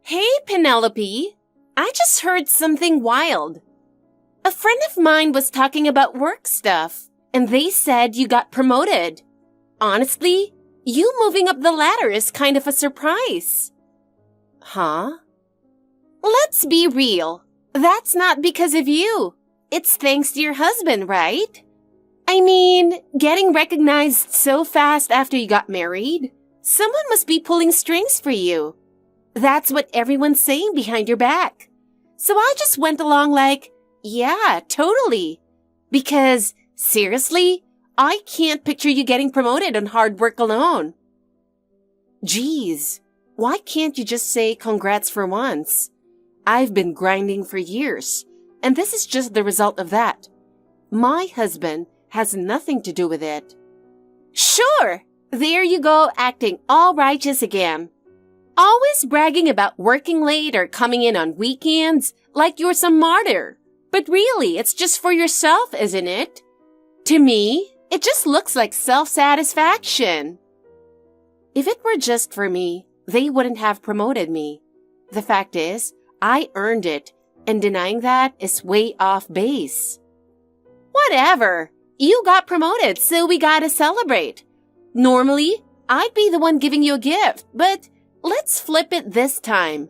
Hey, Penelope. I just heard something wild. A friend of mine was talking about work stuff, and they said you got promoted. Honestly, you moving up the ladder is kind of a surprise. Huh? Let's be real. That's not because of you. It's thanks to your husband, right? I mean, getting recognized so fast after you got married, someone must be pulling strings for you. That's what everyone's saying behind your back. So I just went along like, yeah, totally. Because, seriously, I can't picture you getting promoted on hard work alone. Geez, why can't you just say congrats for once? I've been grinding for years, and this is just the result of that. My husband has nothing to do with it. Sure, there you go, acting all righteous again. Always bragging about working late or coming in on weekends like you're some martyr. But really, it's just for yourself, isn't it? To me, it just looks like self-satisfaction. If it were just for me, they wouldn't have promoted me. The fact is, I earned it, and denying that is way off base. Whatever. You got promoted, so we gotta celebrate. Normally, I'd be the one giving you a gift, but let's flip it this time.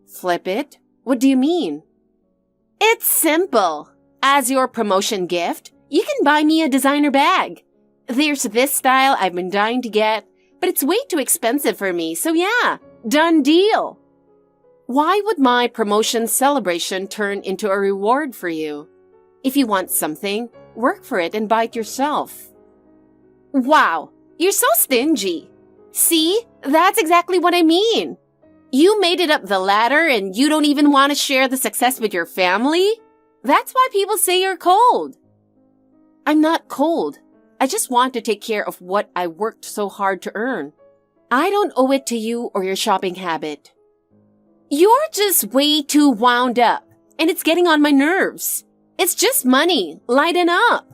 Flip it? What do you mean? It's simple. As your promotion gift, you can buy me a designer bag. There's this style I've been dying to get, but it's way too expensive for me, so yeah, done deal. Why would my promotion celebration turn into a reward for you? If you want something, work for it and buy it yourself. Wow, you're so stingy. See, that's exactly what I mean. You made it up the ladder and you don't even want to share the success with your family? That's why people say you're cold. I'm not cold. I just want to take care of what I worked so hard to earn. I don't owe it to you or your shopping habit. You're just way too wound up, and it's getting on my nerves. It's just money. Lighten up.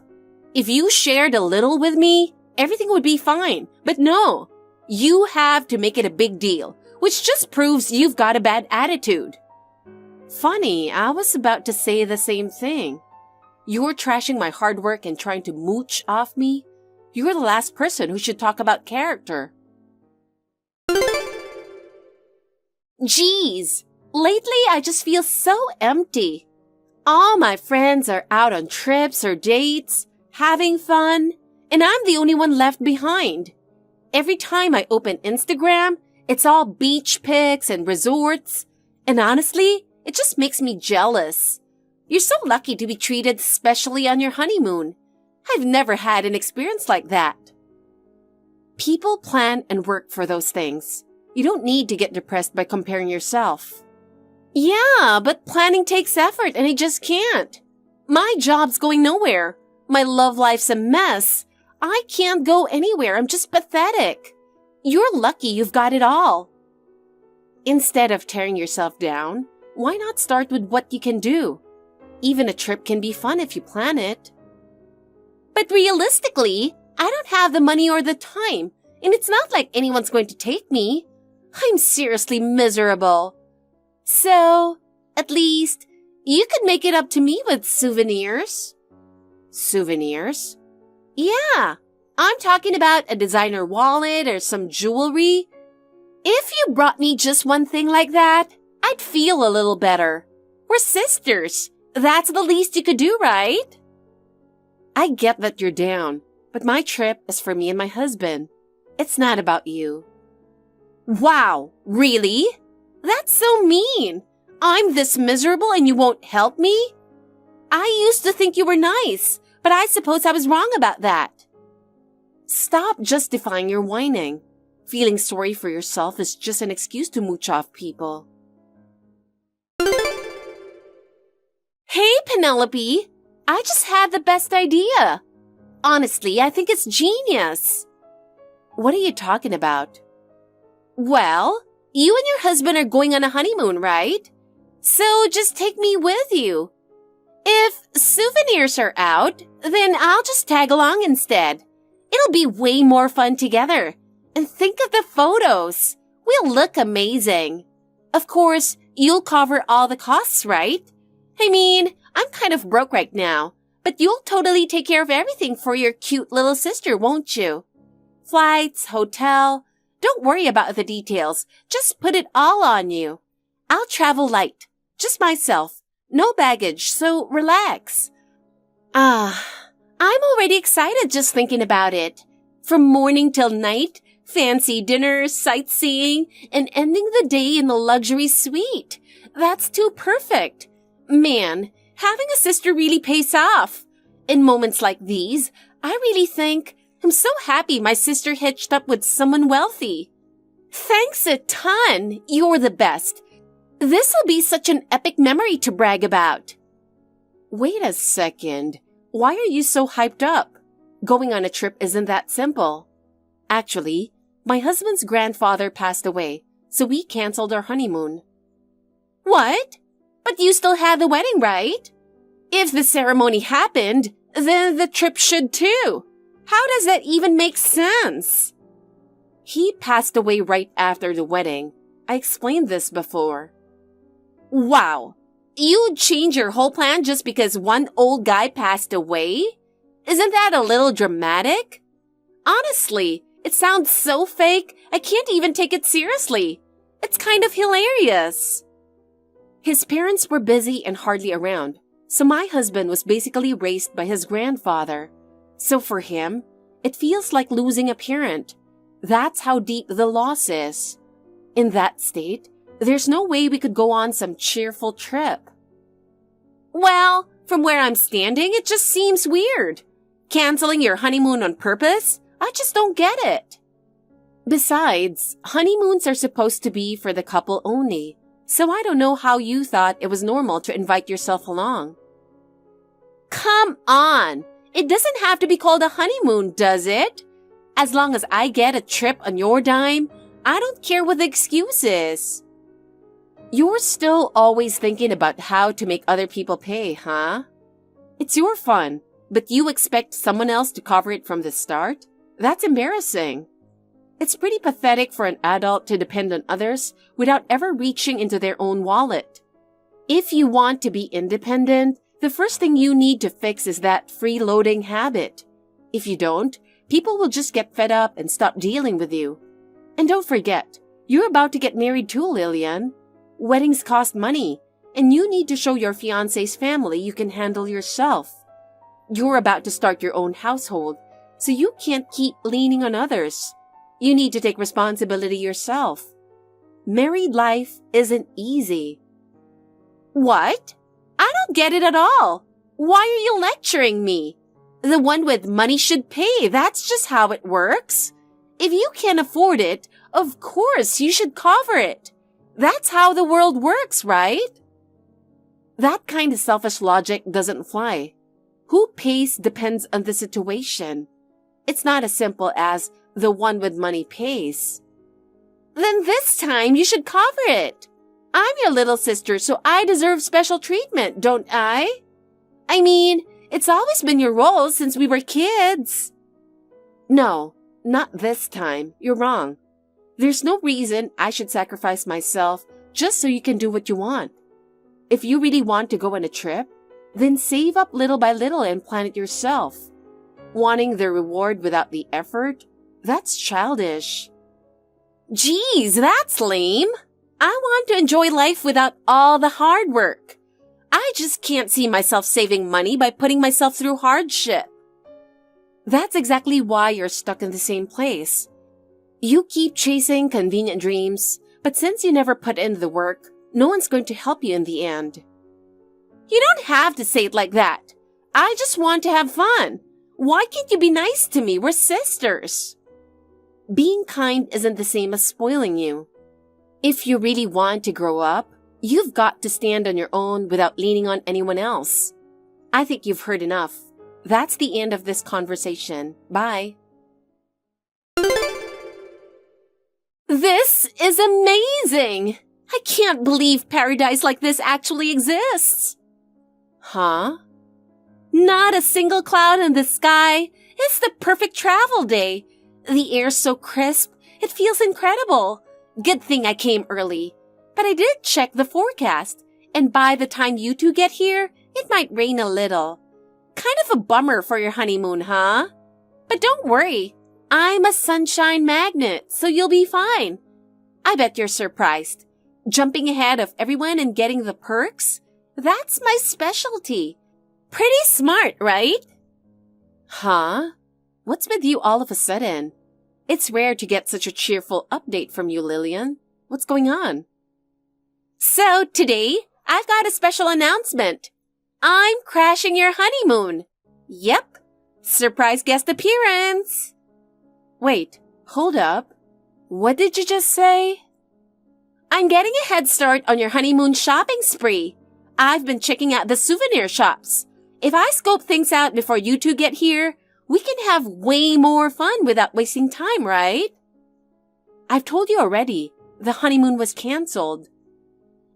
If you shared a little with me, everything would be fine. But no, you have to make it a big deal, which just proves you've got a bad attitude. Funny, I was about to say the same thing. You're trashing my hard work and trying to mooch off me. You're the last person who should talk about character. Geez, lately I just feel so empty. All my friends are out on trips or dates, having fun, and I'm the only one left behind. Every time I open Instagram, it's all beach pics and resorts, and honestly, it just makes me jealous. You're so lucky to be treated specially on your honeymoon. I've never had an experience like that. People plan and work for those things. You don't need to get depressed by comparing yourself. Yeah, but planning takes effort and I just can't. My job's going nowhere. My love life's a mess. I can't go anywhere. I'm just pathetic. You're lucky you've got it all. Instead of tearing yourself down, why not start with what you can do? Even a trip can be fun if you plan it. But realistically, I don't have the money or the time, and it's not like anyone's going to take me. I'm seriously miserable. So, at least, you could make it up to me with souvenirs. Souvenirs? Yeah, I'm talking about a designer wallet or some jewelry. If you brought me just one thing like that, I'd feel a little better. We're sisters. That's the least you could do, right? I get that you're down, but my trip is for me and my husband. It's not about you. Wow, really? That's so mean. I'm this miserable and you won't help me? I used to think you were nice, but I suppose I was wrong about that. Stop justifying your whining. Feeling sorry for yourself is just an excuse to mooch off people. Hey, Penelope. I just had the best idea. Honestly, I think it's genius. What are you talking about? Well, you and your husband are going on a honeymoon, right? So just take me with you. If souvenirs are out, then I'll just tag along instead. It'll be way more fun together. And think of the photos. We'll look amazing. Of course, you'll cover all the costs, right? I mean, I'm kind of broke right now, but you'll totally take care of everything for your cute little sister, won't you? Flights, hotel. Don't worry about the details. Just put it all on you. I'll travel light. Just myself. No baggage, so relax. I'm already excited just thinking about it. From morning till night, fancy dinners, sightseeing, and ending the day in the luxury suite. That's too perfect. Man, having a sister really pays off. In moments like these, I really think I'm so happy my sister hitched up with someone wealthy. Thanks a ton. You're the best. This'll be such an epic memory to brag about. Wait a second. Why are you so hyped up? Going on a trip isn't that simple. Actually, my husband's grandfather passed away, so we canceled our honeymoon. What? But you still had the wedding, right? If the ceremony happened, then the trip should too. How does that even make sense? He passed away right after the wedding. I explained this before. Wow. You'd change your whole plan just because one old guy passed away? Isn't that a little dramatic? Honestly, it sounds so fake, I can't even take it seriously. It's kind of hilarious. His parents were busy and hardly around, so my husband was basically raised by his grandfather. So for him, it feels like losing a parent. That's how deep the loss is. In that state, there's no way we could go on some cheerful trip. Well, from where I'm standing, it just seems weird. Canceling your honeymoon on purpose? I just don't get it. Besides, honeymoons are supposed to be for the couple only, so I don't know how you thought it was normal to invite yourself along. Come on! It doesn't have to be called a honeymoon, does it? As long as I get a trip on your dime, I don't care what the excuse is. You're still always thinking about how to make other people pay, huh? It's your fun, but you expect someone else to cover it from the start? That's embarrassing. It's pretty pathetic for an adult to depend on others without ever reaching into their own wallet. If you want to be independent, the first thing you need to fix is that freeloading habit. If you don't, people will just get fed up and stop dealing with you. And don't forget, you're about to get married too, Lillian. Weddings cost money, and you need to show your fiancé's family you can handle yourself. You're about to start your own household, so you can't keep leaning on others. You need to take responsibility yourself. Married life isn't easy. What? I don't get it at all. Why are you lecturing me? The one with money should pay. That's just how it works. If you can't afford it, of course you should cover it. That's how the world works, right? That kind of selfish logic doesn't fly. Who pays depends on the situation. It's not as simple as the one with money pays. Then this time you should cover it. I'm your little sister, so I deserve special treatment, don't I? I mean, it's always been your role since we were kids. No, not this time. You're wrong. There's no reason I should sacrifice myself just so you can do what you want. If you really want to go on a trip, then save up little by little and plan it yourself. Wanting the reward without the effort? That's childish. Geez, that's lame. I want to enjoy life without all the hard work. I just can't see myself saving money by putting myself through hardship. That's exactly why you're stuck in the same place. You keep chasing convenient dreams, but since you never put in the work, no one's going to help you in the end. You don't have to say it like that. I just want to have fun. Why can't you be nice to me? We're sisters. Being kind isn't the same as spoiling you. If you really want to grow up, you've got to stand on your own without leaning on anyone else. I think you've heard enough. That's the end of this conversation. Bye. This is amazing! I can't believe paradise like this actually exists. Huh? Not a single cloud in the sky. It's the perfect travel day. The air's so crisp, it feels incredible. Good thing I came early. But I did check the forecast, and by the time you two get here, it might rain a little. Kind of a bummer for your honeymoon, huh? But don't worry, I'm a sunshine magnet, so you'll be fine. I bet you're surprised. Jumping ahead of everyone and getting the perks? That's my specialty. Pretty smart, right? Huh? What's with you all of a sudden? It's rare to get such a cheerful update from you, Lillian. What's going on? So today, I've got a special announcement. I'm crashing your honeymoon. Yep. Surprise guest appearance. Wait, hold up. What did you just say? I'm getting a head start on your honeymoon shopping spree. I've been checking out the souvenir shops. If I scope things out before you two get here, we can have way more fun without wasting time, right? I've told you already, the honeymoon was canceled.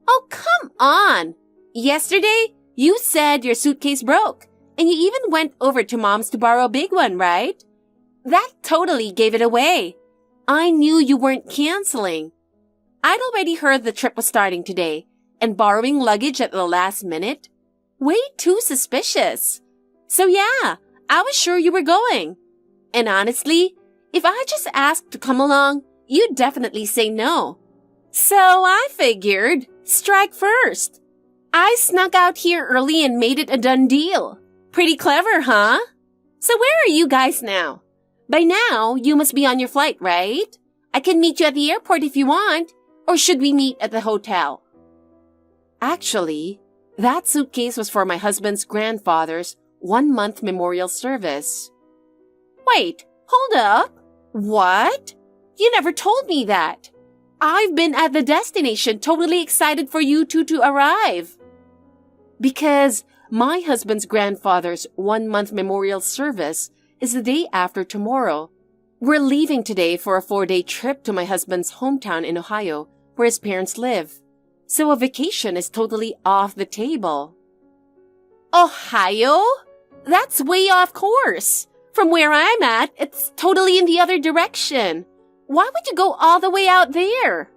Oh, come on! Yesterday, you said your suitcase broke, and you even went over to Mom's to borrow a big one, right? That totally gave it away. I knew you weren't canceling. I'd already heard the trip was starting today, and borrowing luggage at the last minute? Way too suspicious. So yeah, I was sure you were going. And honestly, if I just asked to come along, you'd definitely say no. So I figured, strike first. I snuck out here early and made it a done deal. Pretty clever, huh? So where are you guys now? By now, you must be on your flight, right? I can meet you at the airport if you want. Or should we meet at the hotel? Actually, that suitcase was for my husband's grandfather's 1-month memorial service. Wait, hold up. What? You never told me that. I've been at the destination totally excited for you two to arrive. Because my husband's grandfather's 1-month memorial service is the day after tomorrow. We're leaving today for a 4-day trip to my husband's hometown in Ohio, where his parents live. So a vacation is totally off the table. Ohio? That's way off course. From where I'm at, it's totally in the other direction. Why would you go all the way out there?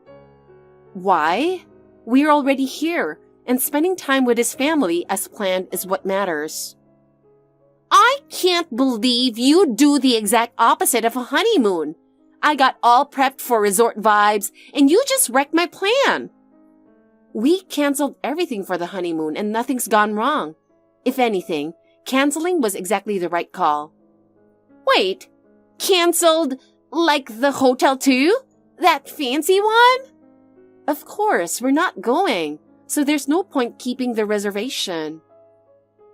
Why? We're already here, and spending time with his family as planned is what matters. I can't believe you do the exact opposite of a honeymoon. I got all prepped for resort vibes, and you just wrecked my plan. We canceled everything for the honeymoon, and nothing's gone wrong. If anything, canceling was exactly the right call. Wait, canceled like the hotel too? That fancy one? Of course, we're not going, so there's no point keeping the reservation.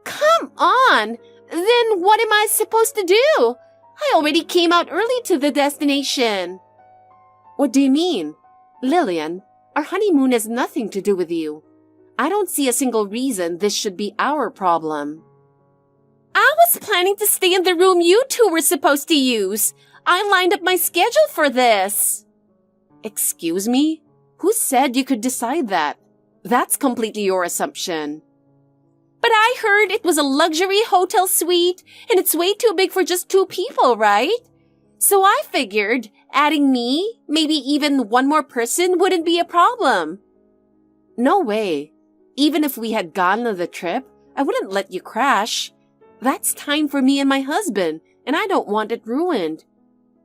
Come on! Then what am I supposed to do? I already came out early to the destination. What do you mean? Lillian, our honeymoon has nothing to do with you. I don't see a single reason this should be our problem. I was planning to stay in the room you two were supposed to use. I lined up my schedule for this. Excuse me? Who said you could decide that? That's completely your assumption. But I heard it was a luxury hotel suite, and it's way too big for just 2 people, right? So I figured adding me, maybe even one more person, wouldn't be a problem. No way. Even if we had gone on the trip, I wouldn't let you crash. That's time for me and my husband, and I don't want it ruined.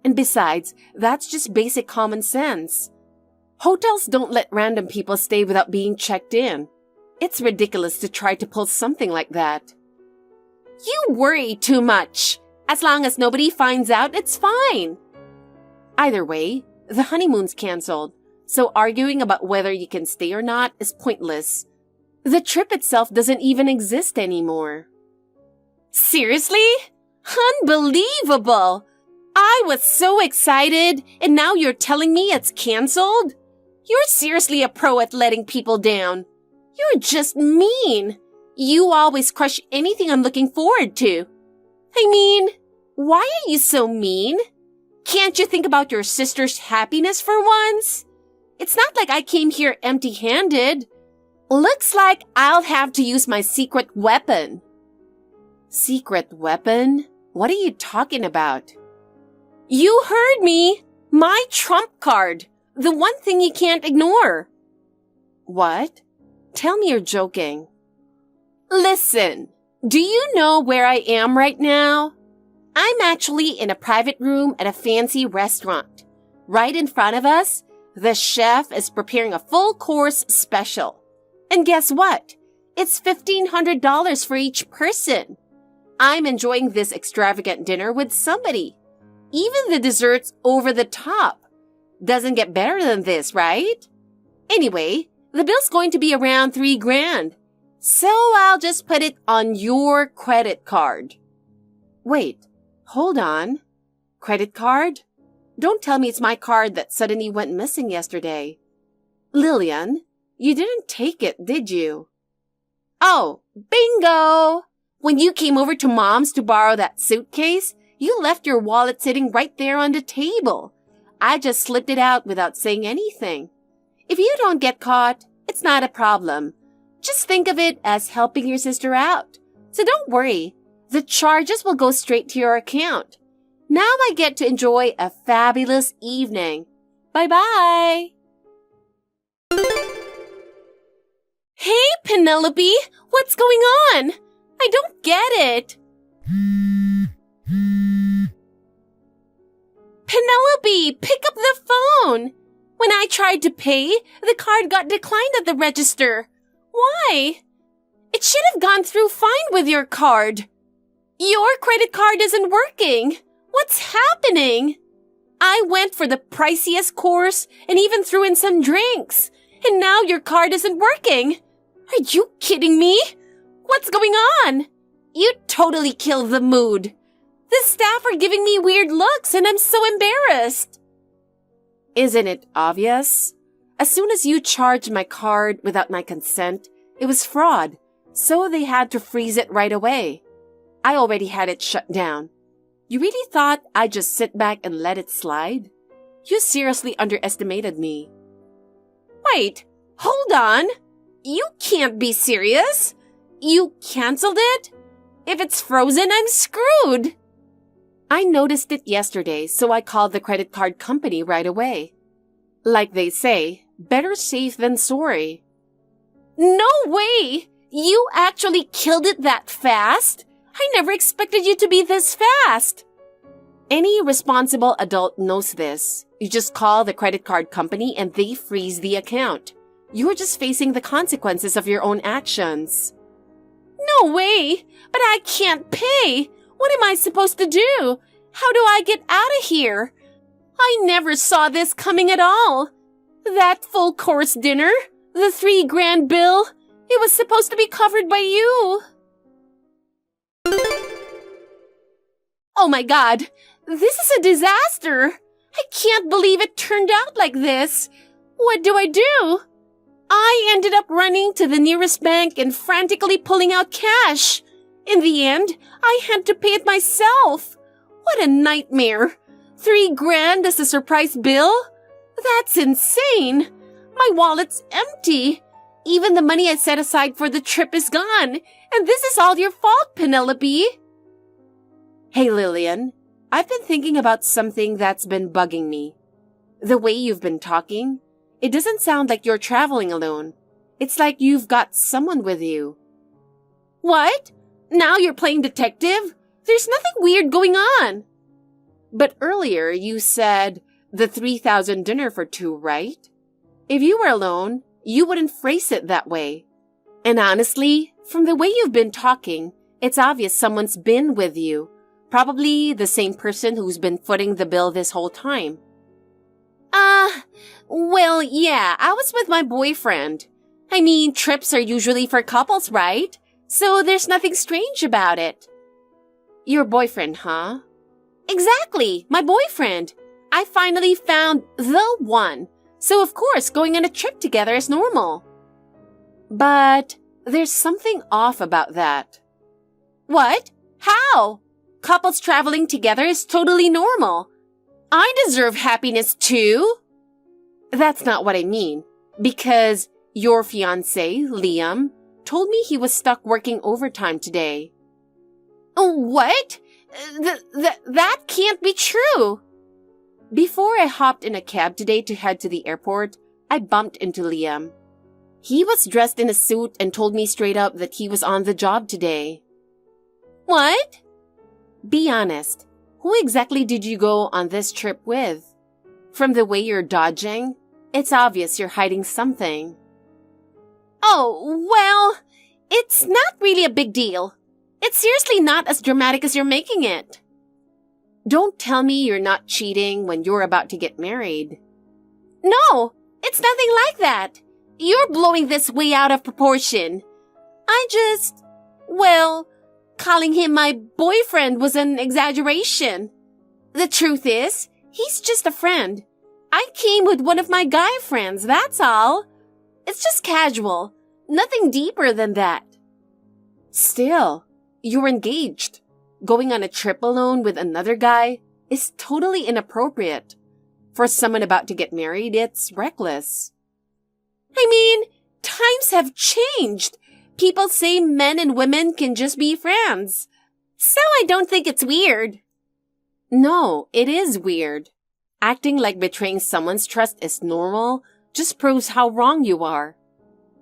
And besides, that's just basic common sense. Hotels don't let random people stay without being checked in. It's ridiculous to try to pull something like that. You worry too much. As long as nobody finds out, it's fine. Either way, the honeymoon's canceled, so arguing about whether you can stay or not is pointless. The trip itself doesn't even exist anymore. Seriously? Unbelievable! I was so excited, and now you're telling me it's canceled? You're seriously a pro at letting people down. You're just mean. You always crush anything I'm looking forward to. I mean, why are you so mean? Can't you think about your sister's happiness for once? It's not like I came here empty-handed. Looks like I'll have to use my secret weapon. Secret weapon? What are you talking about? You heard me! My trump card! The one thing you can't ignore. What? Tell me you're joking. Listen, do you know where I am right now? I'm actually in a private room at a fancy restaurant. Right in front of us, the chef is preparing a full-course special. And guess what? It's $1,500 for each person. I'm enjoying this extravagant dinner with somebody. Even the dessert's over the top. Doesn't get better than this, right? Anyway, the bill's going to be around $3,000. So I'll just put it on your credit card. Wait, hold on. Credit card? Don't tell me it's my card that suddenly went missing yesterday. Lillian, you didn't take it, did you? Oh, bingo! When you came over to Mom's to borrow that suitcase, you left your wallet sitting right there on the table. I just slipped it out without saying anything. If you don't get caught, it's not a problem. Just think of it as helping your sister out. So don't worry. The charges will go straight to your account. Now I get to enjoy a fabulous evening. Bye-bye. Hey, Penelope! What's going on? I don't get it. Penelope, pick up the phone. When I tried to pay, the card got declined at the register. Why? It should have gone through fine with your card. Your credit card isn't working. What's happening? I went for the priciest course and even threw in some drinks. And now your card isn't working. Are you kidding me? What's going on? You totally killed the mood. The staff are giving me weird looks and I'm so embarrassed. Isn't it obvious? As soon as you charged my card without my consent, it was fraud, so they had to freeze it right away. I already had it shut down. You really thought I'd just sit back and let it slide? You seriously underestimated me. Wait, hold on. You can't be serious. You canceled it? If it's frozen, I'm screwed. I noticed it yesterday, so I called the credit card company right away. Like they say, better safe than sorry. No way! You actually killed it that fast? I never expected you to be this fast. Any responsible adult knows this. You just call the credit card company and they freeze the account. You're just facing the consequences of your own actions. No way! But I can't pay! What am I supposed to do? How do I get out of here? I never saw this coming at all. That full course dinner, the $3,000 bill, it was supposed to be covered by you. Oh my God, this is a disaster. I can't believe it turned out like this. What do I do? I ended up running to the nearest bank and frantically pulling out cash. In the end, I had to pay it myself. What a nightmare. $3,000 as a surprise bill? That's insane. My wallet's empty. Even the money I set aside for the trip is gone. And this is all your fault, Penelope. Hey, Lillian. I've been thinking about something that's been bugging me. The way you've been talking, it doesn't sound like you're traveling alone. It's like you've got someone with you. What? Now you're playing detective? There's nothing weird going on. But earlier you said the $3,000 dinner for two, right? If you were alone, you wouldn't phrase it that way. And honestly, from the way you've been talking, it's obvious someone's been with you. Probably the same person who's been footing the bill this whole time. Well, yeah, I was with my boyfriend. I mean, trips are usually for couples, right? So there's nothing strange about it. Your boyfriend, huh? Exactly, my boyfriend. I finally found the one. So of course, going on a trip together is normal. But there's something off about that. What? How? Couples traveling together is totally normal. I deserve happiness too. That's not what I mean. Because your fiancé, Liam, told me he was stuck working overtime today. Oh, what? That can't be true. Before I hopped in a cab today to head to the airport, I bumped into Liam. He was dressed in a suit and told me straight up that he was on the job today. What? Be honest. Who exactly did you go on this trip with? From the way you're dodging, it's obvious you're hiding something. Oh, well, it's not really a big deal. It's seriously not as dramatic as you're making it. Don't tell me you're not cheating when you're about to get married. No, it's nothing like that. You're blowing this way out of proportion. Calling him my boyfriend was an exaggeration. The truth is, he's just a friend. I came with one of my guy friends, that's all. It's just casual. Nothing deeper than that. Still, you're engaged. Going on a trip alone with another guy is totally inappropriate. For someone about to get married, it's reckless. I mean, times have changed. People say men and women can just be friends. So I don't think it's weird. No, it is weird. Acting like betraying someone's trust is normal just proves how wrong you are.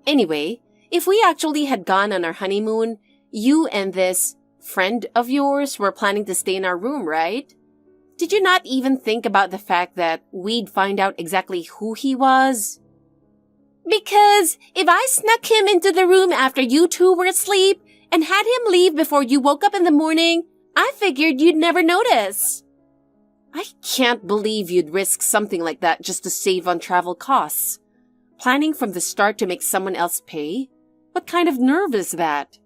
Anyway, if we actually had gone on our honeymoon, you and this friend of yours were planning to stay in our room, right? Did you not even think about the fact that we'd find out exactly who he was? Because if I snuck him into the room after you two were asleep and had him leave before you woke up in the morning, I figured you'd never notice. I can't believe you'd risk something like that just to save on travel costs. Planning from the start to make someone else pay? What kind of nerve is that?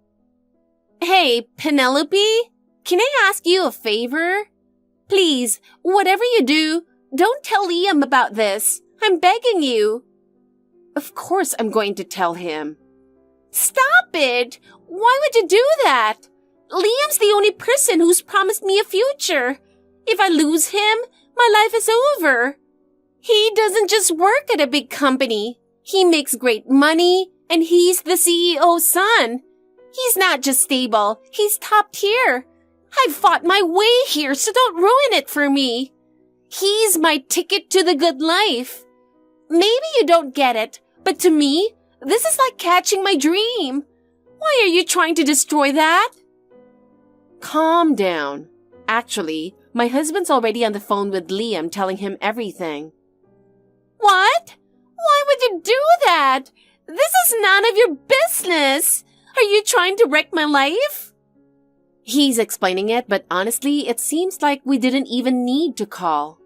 Hey, Penelope, can I ask you a favor? Please, whatever you do, don't tell Liam about this. I'm begging you. Of course I'm going to tell him. Stop it! Why would you do that? Liam's the only person who's promised me a future. If I lose him, my life is over. He doesn't just work at a big company. He makes great money, and he's the CEO's son. He's not just stable, he's top tier. I've fought my way here, so don't ruin it for me. He's my ticket to the good life. Maybe you don't get it, but to me, this is like catching my dream. Why are you trying to destroy that? Calm down. Actually, my husband's already on the phone with Liam telling him everything. What? Why would you do that? This is none of your business. Are you trying to wreck my life? He's explaining it, but honestly, it seems like we didn't even need to call.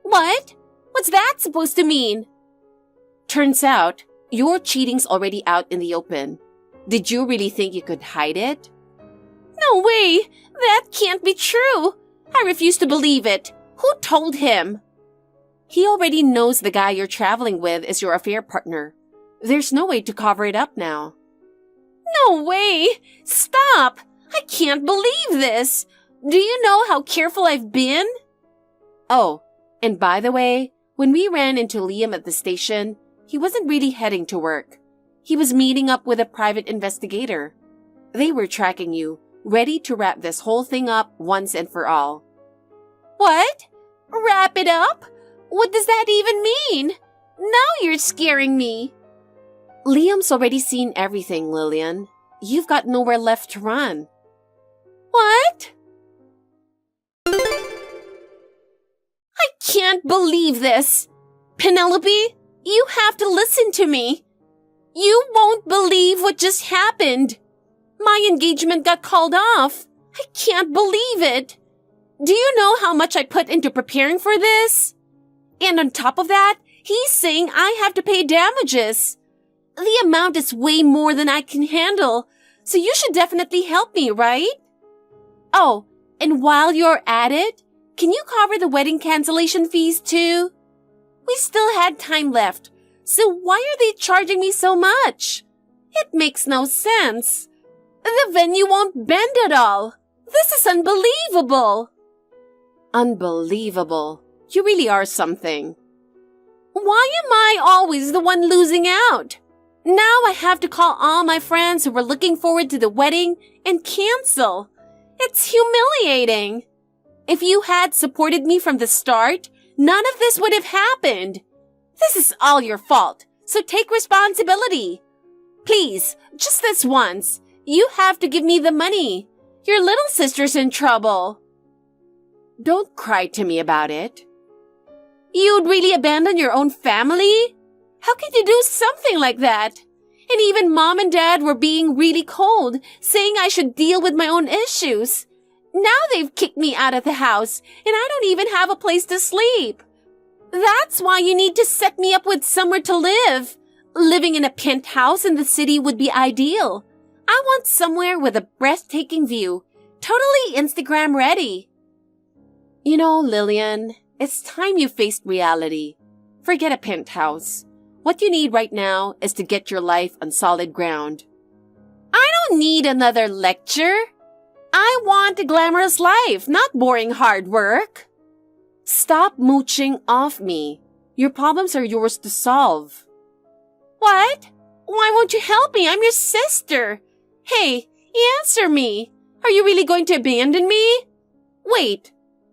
What? What's that supposed to mean? Turns out, your cheating's already out in the open. Did you really think you could hide it? No way! That can't be true! I refuse to believe it. Who told him? He already knows the guy you're traveling with is your affair partner. There's no way to cover it up now. No way! Stop! I can't believe this! Do you know how careful I've been? Oh, and by the way, when we ran into Liam at the station, he wasn't really heading to work. He was meeting up with a private investigator. They were tracking you, ready to wrap this whole thing up once and for all. What? Wrap it up? What does that even mean? Now you're scaring me. Liam's already seen everything, Lillian. You've got nowhere left to run. What? I can't believe this. Penelope, you have to listen to me. You won't believe what just happened. My engagement got called off. I can't believe it. Do you know how much I put into preparing for this? And on top of that, he's saying I have to pay damages. The amount is way more than I can handle, so you should definitely help me, right? Oh, and while you're at it, can you cover the wedding cancellation fees too? We still had time left, so why are they charging me so much? It makes no sense. The venue won't bend at all. This is unbelievable. Unbelievable. You really are something. Why am I always the one losing out? Now I have to call all my friends who were looking forward to the wedding and cancel. It's humiliating. If you had supported me from the start, none of this would have happened. This is all your fault, So take responsibility. Please, just this once. You have to give me the money. Your little sister's in trouble. Don't cry to me about it. You'd really abandon your own family? How could you do something like that? And even Mom and Dad were being really cold, saying I should deal with my own issues. Now they've kicked me out of the house, and I don't even have a place to sleep. That's why you need to set me up with somewhere to live. Living in a penthouse in the city would be ideal. I want somewhere with a breathtaking view, totally Instagram ready. You know, Lillian, it's time you faced reality. Forget a penthouse. What you need right now is to get your life on solid ground. I don't need another lecture. I want a glamorous life, not boring hard work. Stop mooching off me. Your problems are yours to solve. What? Why won't you help me? I'm your sister. Hey, answer me. Are you really going to abandon me? Wait,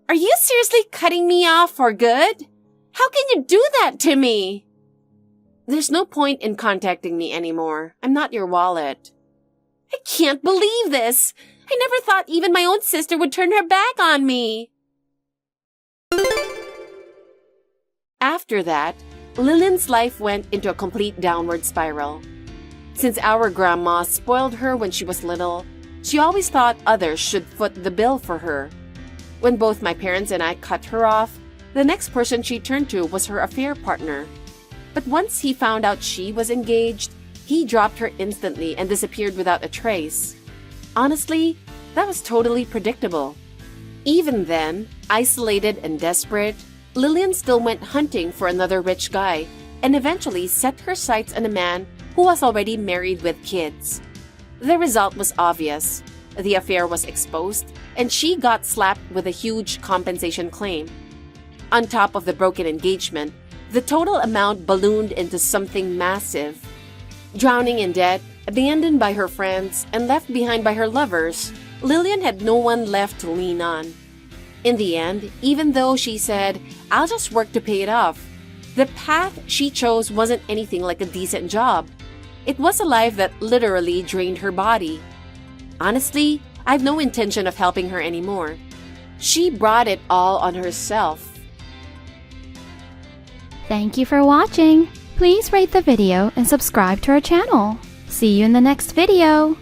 are you seriously cutting me off for good? How can you do that to me? There's no point in contacting me anymore. I'm not your wallet. I can't believe this. I never thought even my own sister would turn her back on me. After that, Lillian's life went into a complete downward spiral. Since our grandma spoiled her when she was little, she always thought others should foot the bill for her. When both my parents and I cut her off, the next person she turned to was her affair partner. But once he found out she was engaged, he dropped her instantly and disappeared without a trace. Honestly, that was totally predictable. Even then, isolated and desperate, Lillian still went hunting for another rich guy and eventually set her sights on a man who was already married with kids. The result was obvious. The affair was exposed and she got slapped with a huge compensation claim. On top of the broken engagement, the total amount ballooned into something massive. Drowning in debt, abandoned by her friends, and left behind by her lovers, Lillian had no one left to lean on. In the end, even though she said, "I'll just work to pay it off," the path she chose wasn't anything like a decent job. It was a life that literally drained her body. Honestly, I've no intention of helping her anymore. She brought it all on herself. Thank you for watching. Please rate the video and subscribe to our channel. See you in the next video.